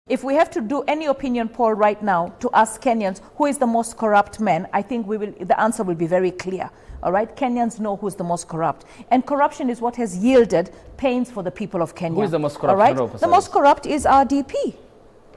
If we have to do any opinion poll right now to ask Kenyans who is the most corrupt man, I think the answer will be very clear. All right, Kenyans know who's the most corrupt, and corruption is what has yielded pains for the people of Kenya. Who is the most corrupt? All right, the most corrupt is our DP.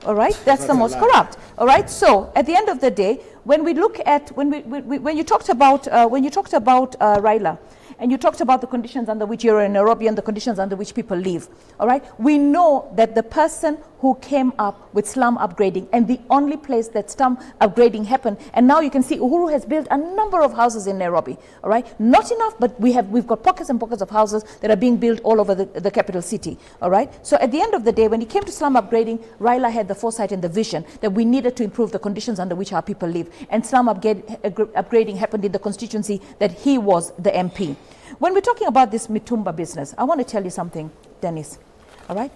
All right, that's the most corrupt. All right, so at the end of the day, when we look at when you talked about Raila, and you talked about the conditions under which you're in Nairobi and the conditions under which people live, all right? We know that the person who came up with slum upgrading, and the only place that slum upgrading happened, and now you can see Uhuru has built a number of houses in Nairobi, all right? Not enough, but we've got pockets and pockets of houses that are being built all over the capital city, all right? So at the end of the day, when it came to slum upgrading, Raila had the foresight and the vision that we needed to improve the conditions under which our people live, and slum upgrading happened in the constituency that he was the MP. When we're talking about this Mitumba business, I want to tell you something, Dennis, all right?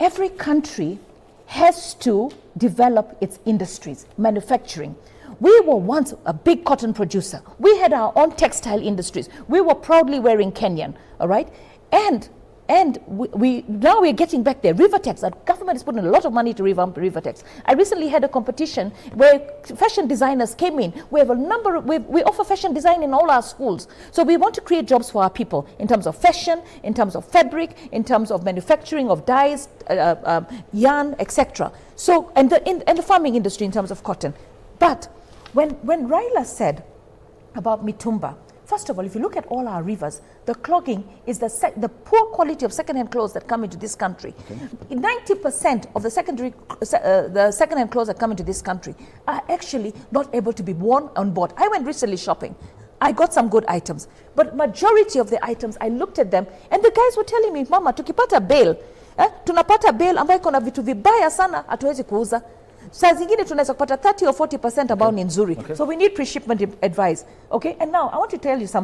Every country has to develop its industries, manufacturing. We were once a big cotton producer. We had our own textile industries. We were proudly wearing Kenyan, all right? And now we're getting back there. Rivertex, our government is putting a lot of money to revamp Rivertex. I recently had a competition where fashion designers came in. We have a number of, we offer fashion design in all our schools. So we want to create jobs for our people in terms of fashion, in terms of fabric, in terms of manufacturing of dyes, yarn, etc. So, and the farming industry in terms of cotton. But when Raila said about Mitumba, first of all, if you look at all our rivers, the clogging is the poor quality of second-hand clothes that come into this country. 90% of the second-hand clothes that come into this country are actually not able to be worn on board. I went recently shopping. I got some good items, but majority of the items, I looked at them, and the guys were telling me, Mama, tukipata bail, tunapata bail ambayo kuna vitu vibaya sana, hatuwezi kuuza. Saa zingine tunaweza kupata 30 or 40% ambao ni nzuri. So we need pre-shipment advice. Okay, and now I want to tell you something.